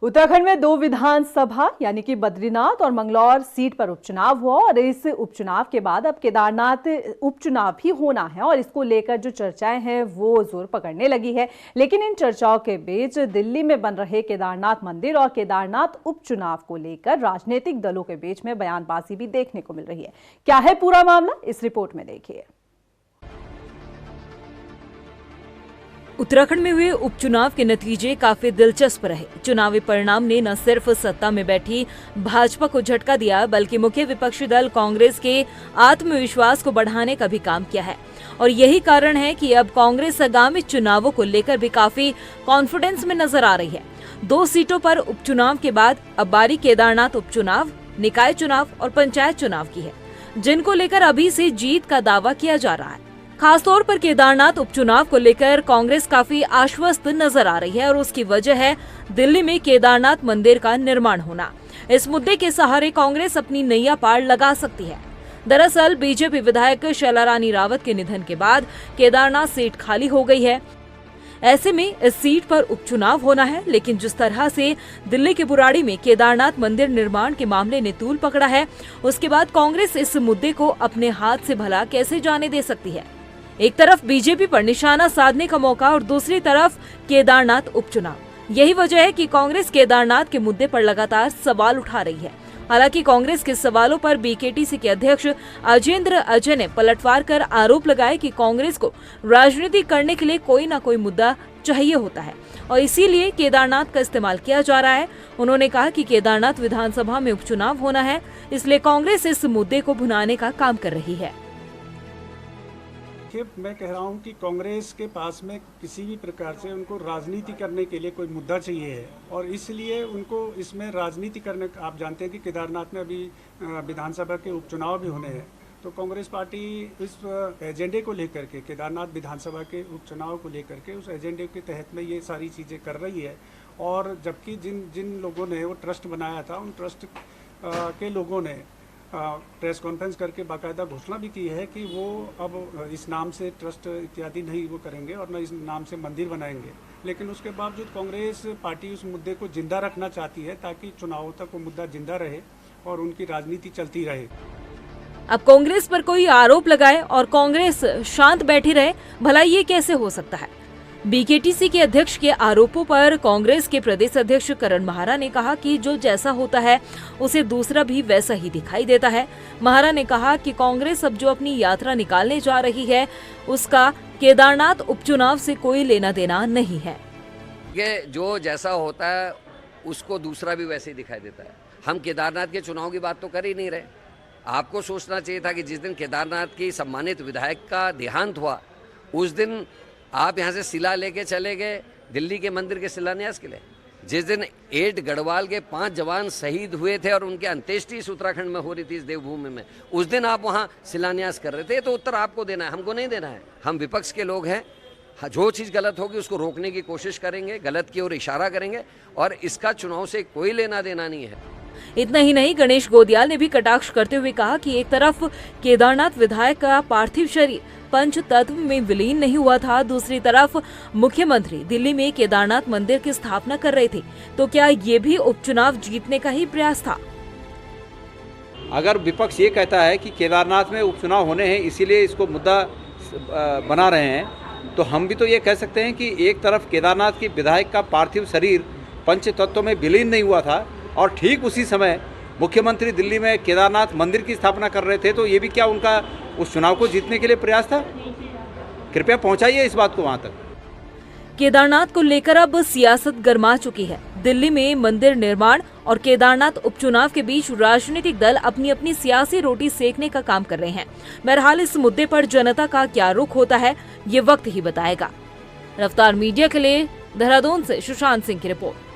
उत्तराखंड में 2 विधानसभा यानी कि बद्रीनाथ और मंगलौर सीट पर उपचुनाव हुआ और इस उपचुनाव के बाद अब केदारनाथ उपचुनाव भी होना है और इसको लेकर जो चर्चाएं हैं वो जोर पकड़ने लगी है। लेकिन इन चर्चाओं के बीच दिल्ली में बन रहे केदारनाथ मंदिर और केदारनाथ उपचुनाव को लेकर राजनीतिक दलों के बीच में बयानबाजी भी देखने को मिल रही है। क्या है पूरा मामला, इस रिपोर्ट में देखिए। उत्तराखंड में हुए उपचुनाव के नतीजे काफी दिलचस्प रहे। चुनावी परिणाम ने न सिर्फ सत्ता में बैठी भाजपा को झटका दिया, बल्कि मुख्य विपक्षी दल कांग्रेस के आत्मविश्वास को बढ़ाने का भी काम किया है। और यही कारण है कि अब कांग्रेस आगामी चुनावों को लेकर भी काफी कॉन्फिडेंस में नजर आ रही है। 2 सीटों पर उपचुनाव के बाद अब बारी केदारनाथ उपचुनाव, निकाय चुनाव और पंचायत चुनाव की है, जिनको लेकर अभी से जीत का दावा किया जा रहा है। खासतौर पर केदारनाथ उपचुनाव को लेकर कांग्रेस काफी आश्वस्त नजर आ रही है और उसकी वजह है दिल्ली में केदारनाथ मंदिर का निर्माण होना। इस मुद्दे के सहारे कांग्रेस अपनी नैया पार लगा सकती है। दरअसल बीजेपी विधायक शैला रानी रावत के निधन के बाद केदारनाथ सीट खाली हो गई है। ऐसे में इस सीट पर उपचुनाव होना है, लेकिन जिस तरह से दिल्ली के बुराड़ी में केदारनाथ मंदिर निर्माण के मामले ने तूल पकड़ा है, उसके बाद कांग्रेस इस मुद्दे को अपने हाथ से भला कैसे जाने दे सकती है। एक तरफ बीजेपी पर निशाना साधने का मौका और दूसरी तरफ केदारनाथ उपचुनाव। यही वजह है कि कांग्रेस केदारनाथ के मुद्दे पर लगातार सवाल उठा रही है। हालांकि कांग्रेस के सवालों पर बीकेटीसी के अध्यक्ष अजेंद्र अजय ने पलटवार कर आरोप लगाए कि कांग्रेस को राजनीति करने के लिए कोई न कोई मुद्दा चाहिए होता है और इसीलिए केदारनाथ का इस्तेमाल किया जा रहा है। उन्होंने कहा कि केदारनाथ विधानसभा में उपचुनाव होना है, इसलिए कांग्रेस इस मुद्दे को भुनाने का काम कर रही है। मैं कह रहा हूं कि कांग्रेस के पास में किसी भी प्रकार से उनको राजनीति करने के लिए कोई मुद्दा चाहिए है और इसलिए उनको इसमें राजनीति करने, आप जानते हैं कि केदारनाथ में अभी विधानसभा के उपचुनाव भी होने हैं, तो कांग्रेस पार्टी इस एजेंडे को लेकर के, केदारनाथ विधानसभा के उपचुनाव को लेकर के, उस एजेंडे के तहत में ये सारी चीज़ें कर रही है। और जबकि जिन लोगों ने वो ट्रस्ट बनाया था, उन ट्रस्ट के लोगों ने प्रेस कॉन्फ्रेंस करके बाकायदा घोषणा भी की है कि वो अब इस नाम से ट्रस्ट इत्यादि नहीं वो करेंगे और न इस नाम से मंदिर बनाएंगे। लेकिन उसके बावजूद कांग्रेस पार्टी उस मुद्दे को जिंदा रखना चाहती है ताकि चुनावों तक वो मुद्दा जिंदा रहे और उनकी राजनीति चलती रहे। अब कांग्रेस पर कोई आरोप लगाए और कांग्रेस शांत बैठी रहे, भला ये कैसे हो सकता है। बीकेटीसी के अध्यक्ष के आरोपों पर कांग्रेस के प्रदेश अध्यक्ष करण महारा ने कहा कि जो जैसा होता है उसे दूसरा भी वैसा ही दिखाई देता है। महारा ने कहा कि कांग्रेस अब जो अपनी यात्रा निकालने जा रही है उसका केदारनाथ उपचुनाव से कोई लेना देना नहीं है। ये जो जैसा होता है उसको दूसरा भी वैसे ही दिखाई देता है। हम केदारनाथ के चुनाव की बात तो कर ही नहीं रहे। आपको सोचना चाहिए था कि जिस दिन केदारनाथ की सम्मानित विधायक का देहांत हुआ उस दिन आप यहाँ से शिला लेके चले गए दिल्ली के मंदिर के शिलान्यास के लिए। जिस दिन 8 गढ़वाल के 5 जवान शहीद हुए थे और उनकी अंत्येष्टि इस उत्तराखंड में हो रही थी, इस देवभूमि में, उस दिन आप वहाँ शिलान्यास कर रहे थे। तो उत्तर आपको देना है, हमको नहीं देना है। हम विपक्ष के लोग हैं, जो चीज़ गलत होगी उसको रोकने की कोशिश करेंगे, गलत की ओर इशारा करेंगे और इसका चुनाव से कोई लेना देना नहीं है। इतना ही नहीं, गणेश गोदियाल ने भी कटाक्ष करते हुए कहा कि एक तरफ केदारनाथ विधायक का पार्थिव शरीर पंच तत्व में विलीन नहीं हुआ था, दूसरी तरफ मुख्यमंत्री दिल्ली में केदारनाथ मंदिर की स्थापना कर रहे थे, तो क्या ये भी उपचुनाव जीतने का ही प्रयास था। अगर विपक्ष ये कहता है कि केदारनाथ में उपचुनाव होने हैं इसीलिए इसको मुद्दा बना रहे हैं, तो हम भी तो ये कह सकते हैं कि एक तरफ केदारनाथ के विधायक का पार्थिव शरीर पंच तत्व में विलीन नहीं हुआ था और ठीक उसी समय मुख्यमंत्री दिल्ली में केदारनाथ मंदिर की स्थापना कर रहे थे, तो ये भी क्या उनका उस चुनाव को जीतने के लिए प्रयास था। कृपया पहुंचाइए इस बात को वहां तक। केदारनाथ को लेकर अब सियासत गर्मा चुकी है। दिल्ली में मंदिर निर्माण और केदारनाथ उपचुनाव के बीच राजनीतिक दल अपनी अपनी सियासी रोटी सेकने का काम कर रहे हैं। बहरहाल इस मुद्दे पर जनता का क्या रुख होता है ये वक्त ही बताएगा। रफ्तार मीडिया के लिए देहरादून से सुशांत सिंह की रिपोर्ट।